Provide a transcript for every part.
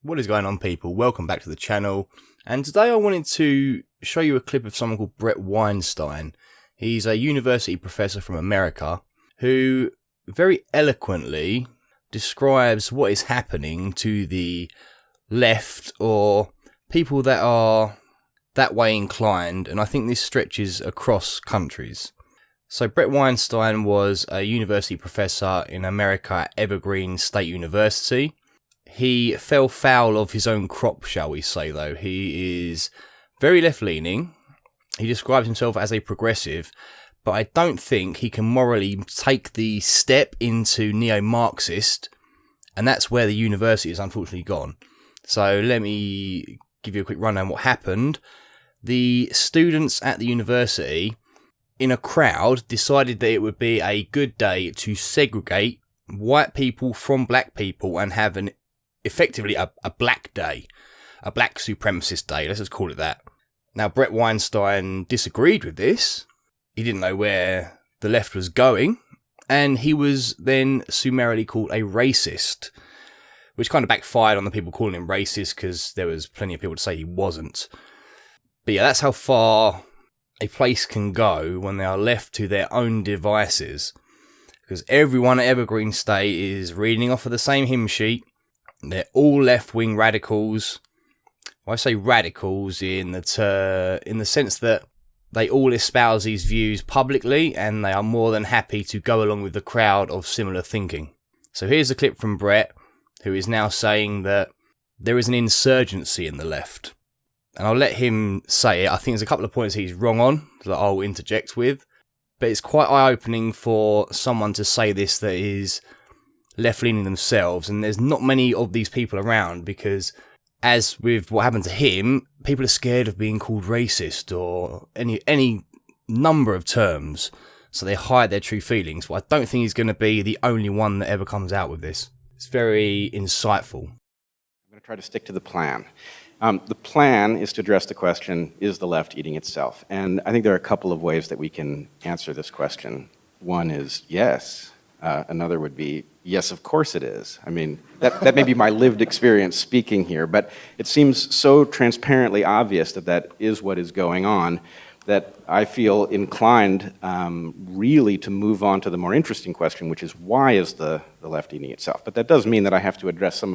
What is going on, people? Welcome back to the channel. And today I wanted to show you a clip of someone called Bret Weinstein. He's a university professor from America who very eloquently describes what is happening to the left or people that are that way inclined, and I think this stretches across countries. So Bret Weinstein was a university professor in America at Evergreen State University. He fell foul of his own crop, shall we say, though. He is very left-leaning. He describes himself as a progressive, but I don't think he can morally take the step into Neo Marxist, and that's where the university has unfortunately gone. So let me give you a quick rundown of what happened. The students at the university, in a crowd, decided that it would be a good day to segregate white people from black people and have effectively a black day, a black supremacist day, let's just call it that. Now, Bret Weinstein disagreed with this. He didn't know where the left was going, and he was then summarily called a racist, which kind of backfired on the people calling him racist because there was plenty of people to say he wasn't. But yeah, that's how far a place can go when they are left to their own devices, because everyone at Evergreen State is reading off of the same hymn sheet. They're all left-wing radicals. I say radicals in the sense that they all espouse these views publicly, and they are more than happy to go along with the crowd of similar thinking. So here's a clip from Bret, who is now saying that there is an insurgency in the left. And I'll let him say it. I think there's a couple of points he's wrong on that I'll interject with. But it's quite eye-opening for someone to say this that is left-leaning themselves, and there's not many of these people around, because as with what happened to him, people are scared of being called racist or any number of terms, so they hide their true feelings. But I don't think he's going to be the only one that ever comes out with this. It's very insightful. I'm going to try to stick to the plan. The plan is to address the question, is the left eating itself? And I think there are a couple of ways that we can answer this question. One is yes. Another would be, yes, of course it is. I mean, that may be my lived experience speaking here, but it seems so transparently obvious that that is what is going on that I feel inclined really to move on to the more interesting question, which is why is the left eating itself? But that does mean that I have to address some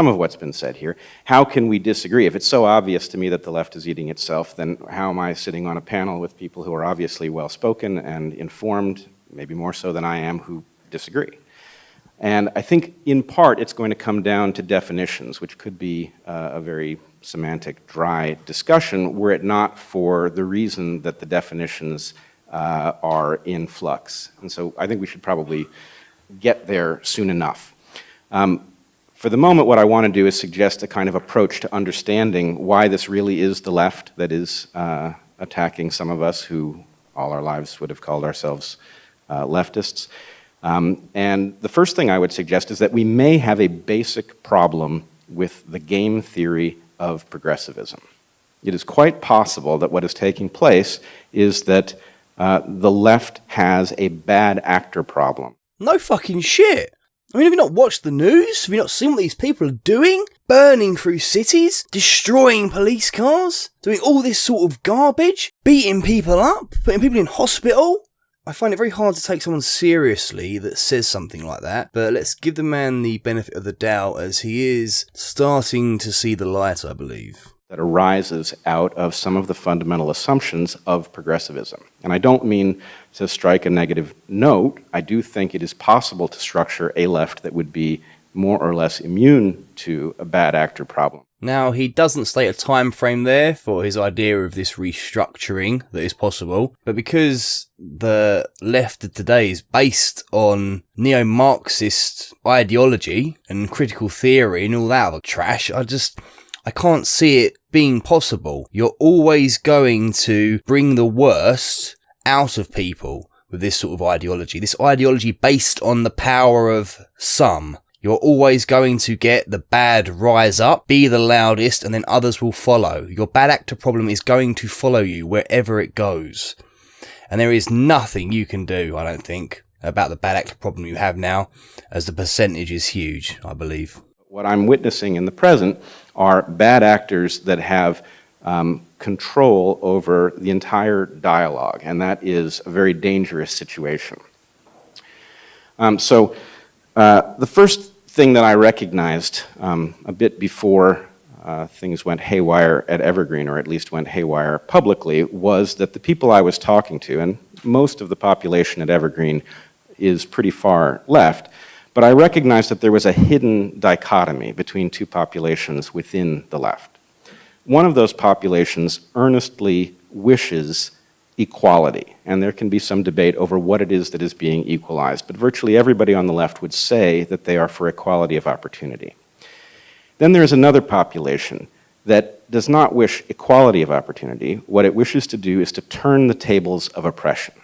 of what's been said here. How can we disagree? If it's so obvious to me that the left is eating itself, then how am I sitting on a panel with people who are obviously well-spoken and informed, maybe more so than I am, who disagree? And I think in part it's going to come down to definitions, which could be a very semantic, dry discussion were it not for the reason that the definitions are in flux. And so I think we should probably get there soon enough. For the moment, what I want to do is suggest a kind of approach to understanding why this really is the left that is attacking some of us who all our lives would have called ourselves leftists. And the first thing I would suggest is that we may have a basic problem with the game theory of progressivism. It is quite possible that what is taking place is that the left has a bad actor problem. No fucking shit. I mean, have you not watched the news? Have you not seen what these people are doing? Burning through cities, destroying police cars, doing all this sort of garbage, beating people up, putting people in hospital. I find it very hard to take someone seriously that says something like that, but let's give the man the benefit of the doubt as he is starting to see the light, I believe. That arises out of some of the fundamental assumptions of progressivism. And I don't mean to strike a negative note. I do think it is possible to structure a left that would be more or less immune to a bad actor problem. Now, he doesn't state a time frame there for his idea of this restructuring that is possible, but because the left of today is based on Neo Marxist ideology and critical theory and all that other trash, I can't see it being possible. You're always going to bring the worst out of people with this sort of ideology. This ideology based on the power of some. You're always going to get the bad rise up, be the loudest, and then others will follow. Your bad actor problem is going to follow you wherever it goes. And there is nothing you can do, I don't think, about the bad actor problem you have now, as the percentage is huge, I believe. What I'm witnessing in the present are bad actors that have control over the entire dialogue, and that is a very dangerous situation. The first thing that I recognized a bit before things went haywire at Evergreen, or at least went haywire publicly, was that the people I was talking to, and most of the population at Evergreen is pretty far left, but I recognized that there was a hidden dichotomy between two populations within the left. One of those populations earnestly wishes equality, and there can be some debate over what it is that is being equalized, but virtually everybody on the left would say that they are for equality of opportunity. Then there is another population that does not wish equality of opportunity. What it wishes to do is to turn the tables of oppression.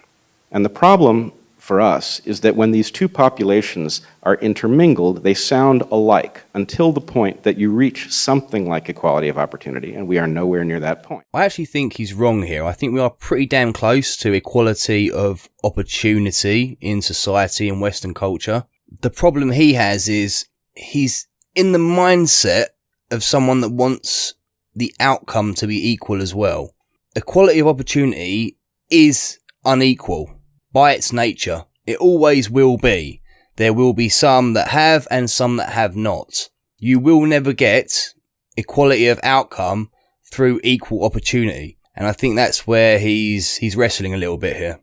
And the problem for us is that when these two populations are intermingled, they sound alike until the point that you reach something like equality of opportunity, and we are nowhere near that point. I actually think he's wrong here. I think we are pretty damn close to equality of opportunity in society and Western culture. The problem he has is he's in the mindset of someone that wants the outcome to be equal as well. Equality of opportunity is unequal by its nature. It always will be. There will be some that have and some that have not. You will never get equality of outcome through equal opportunity. And I think that's where he's wrestling a little bit here.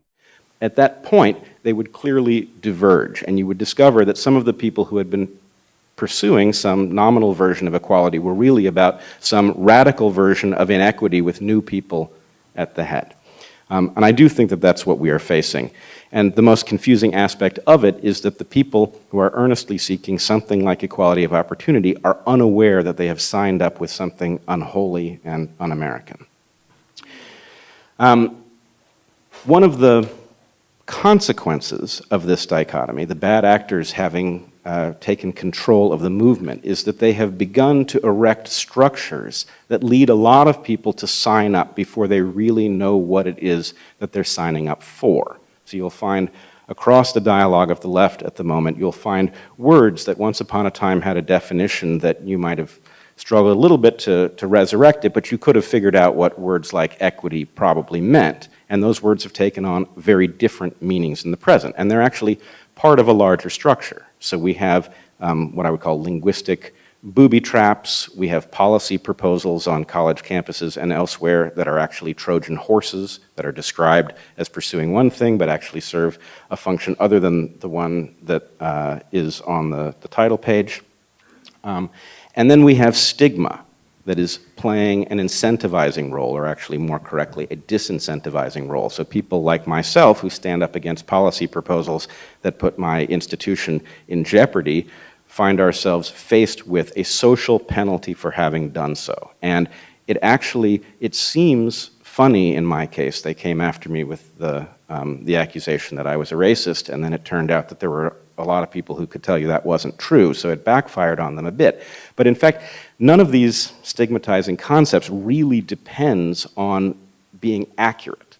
At that point, they would clearly diverge, and you would discover that some of the people who had been pursuing some nominal version of equality were really about some radical version of inequity with new people at the head. And I do think that that's what we are facing. And the most confusing aspect of it is that the people who are earnestly seeking something like equality of opportunity are unaware that they have signed up with something unholy and un-American. One of the consequences of this dichotomy, the bad actors having taken control of the movement, is that they have begun to erect structures that lead a lot of people to sign up before they really know what it is that they're signing up for. So you'll find across the dialogue of the left at the moment, you'll find words that once upon a time had a definition that you might have struggled a little bit to resurrect it, but you could have figured out what words like equity probably meant. And those words have taken on very different meanings in the present, and they're actually part of a larger structure. So we have what I would call linguistic booby traps. We have policy proposals on college campuses and elsewhere that are actually Trojan horses that are described as pursuing one thing but actually serve a function other than the one that is on the title page. And then we have stigma that is playing an incentivizing role, or actually more correctly, a disincentivizing role. So people like myself who stand up against policy proposals that put my institution in jeopardy find ourselves faced with a social penalty for having done so. And it seems funny in my case. They came after me with the accusation that I was a racist, and then it turned out that there were a lot of people who could tell you that wasn't true, so it backfired on them a bit. But in fact, none of these stigmatizing concepts really depends on being accurate.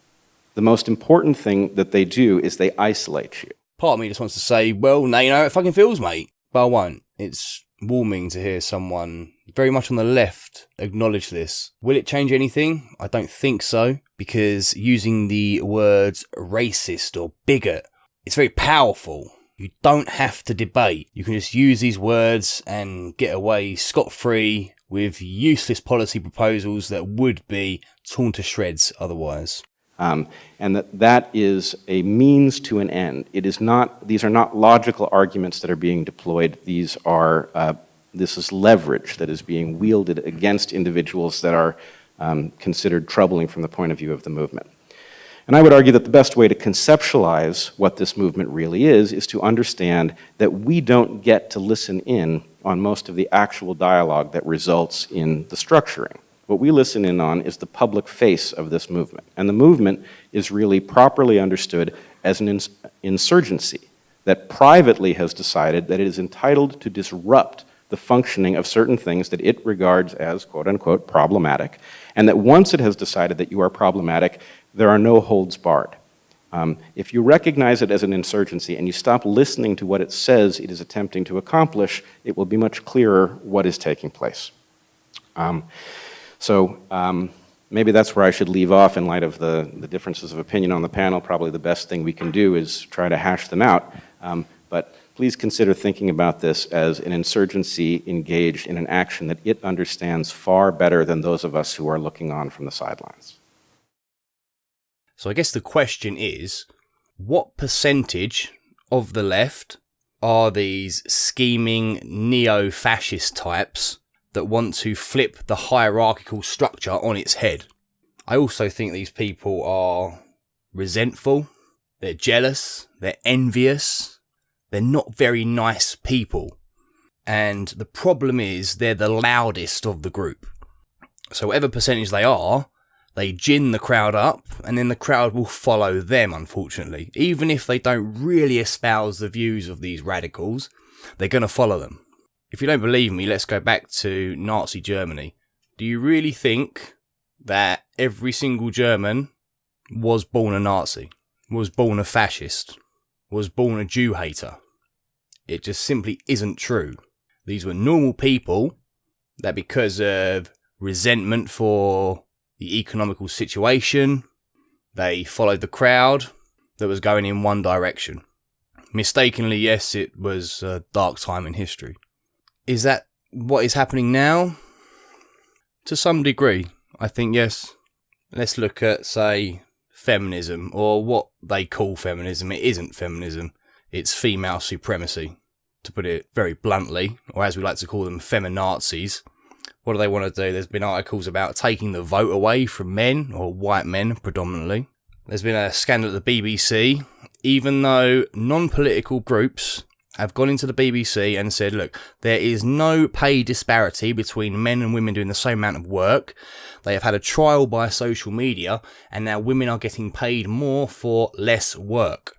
The most important thing that they do is they isolate you. Part of me just wants to say, well, now you know how it fucking feels, mate. But I won't. It's warming to hear someone very much on the left acknowledge this. Will it change anything? I don't think so, because using the words racist or bigot, it's very powerful. You don't have to debate. You can just use these words and get away scot-free with useless policy proposals that would be torn to shreds otherwise. And that is a means to an end. These are not logical arguments that are being deployed. This is leverage that is being wielded against individuals that are considered troubling from the point of view of the movement. And I would argue that the best way to conceptualize what this movement really is to understand that we don't get to listen in on most of the actual dialogue that results in the structuring. What we listen in on is the public face of this movement. And the movement is really properly understood as an insurgency that privately has decided that it is entitled to disrupt the functioning of certain things that it regards as, quote unquote, problematic, and that once it has decided that you are problematic, there are no holds barred. If you recognize it as an insurgency and you stop listening to what it says it is attempting to accomplish, it will be much clearer what is taking place. Maybe that's where I should leave off in light of the differences of opinion on the panel. Probably the best thing we can do is try to hash them out. But please consider thinking about this as an insurgency engaged in an action that it understands far better than those of us who are looking on from the sidelines. So I guess the question is, what percentage of the left are these scheming neo-fascist types that want to flip the hierarchical structure on its head? I also think these people are resentful, they're jealous, they're envious, they're not very nice people. And the problem is they're the loudest of the group. So whatever percentage they are, they gin the crowd up, and then the crowd will follow them, unfortunately. Even if they don't really espouse the views of these radicals, they're going to follow them. If you don't believe me, let's go back to Nazi Germany. Do you really think that every single German was born a Nazi, was born a fascist, was born a Jew hater? It just simply isn't true. These were normal people that, because of resentment for the economical situation, they followed the crowd that was going in one direction. Mistakenly, yes, it was a dark time in history. Is that what is happening now? To some degree, I think yes. Let's look at, say, feminism, or what they call feminism. It isn't feminism, it's female supremacy, to put it very bluntly, or as we like to call them, feminazis. What do they want to do? There's been articles about taking the vote away from men, or white men predominantly. There's been a scandal at the BBC, even though non-political groups have gone into the BBC and said, look, there is no pay disparity between men and women doing the same amount of work. They have had a trial by social media, and now women are getting paid more for less work.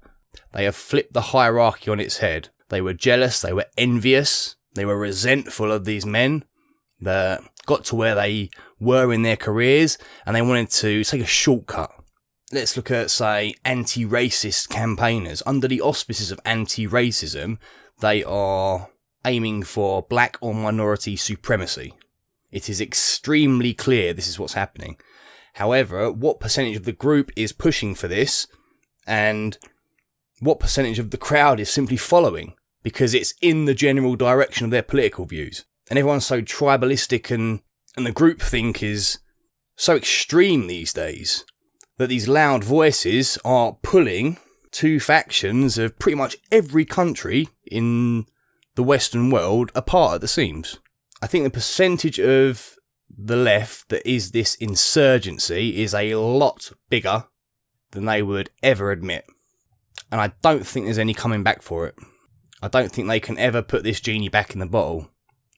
They have flipped the hierarchy on its head. They were jealous, they were envious, they were resentful of these men that got to where they were in their careers, and they wanted to take a shortcut. Let's look at, say, anti-racist campaigners. Under the auspices of anti-racism, they are aiming for black or minority supremacy. It is extremely clear this is what's happening. However, what percentage of the group is pushing for this, and what percentage of the crowd is simply following, because it's in the general direction of their political views. And everyone's so tribalistic, and the groupthink is so extreme these days that these loud voices are pulling two factions of pretty much every country in the Western world apart at the seams. I think the percentage of the left that is this insurgency is a lot bigger than they would ever admit. And I don't think there's any coming back for it. I don't think they can ever put this genie back in the bottle.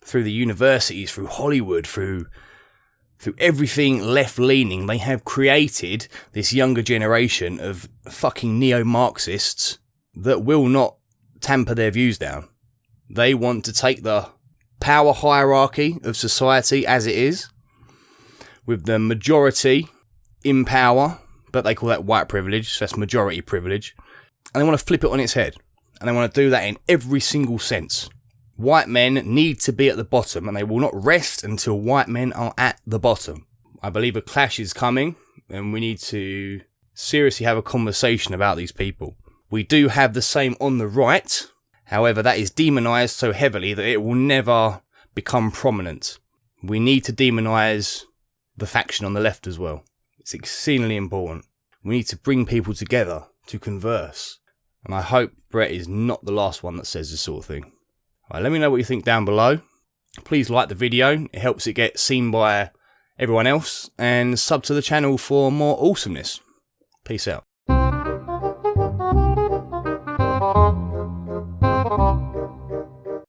Through the universities, through Hollywood, through everything left-leaning, they have created this younger generation of fucking Neo Marxists that will not tamper their views down. They want to take the power hierarchy of society as it is, with the majority in power, but they call that white privilege, so that's majority privilege, and they want to flip it on its head. And they want to do that in every single sense. White men need to be at the bottom, and they will not rest until white men are at the bottom. I believe a clash is coming, and we need to seriously have a conversation about these people. We do have the same on the right, however, that is demonised so heavily that it will never become prominent. We need to demonise the faction on the left as well. It's exceedingly important. We need to bring people together to converse. And I hope Bret is not the last one that says this sort of thing. Right, let me know what you think down below. Please like the video, it helps it get seen by everyone else, and sub to the channel for more awesomeness. Peace out.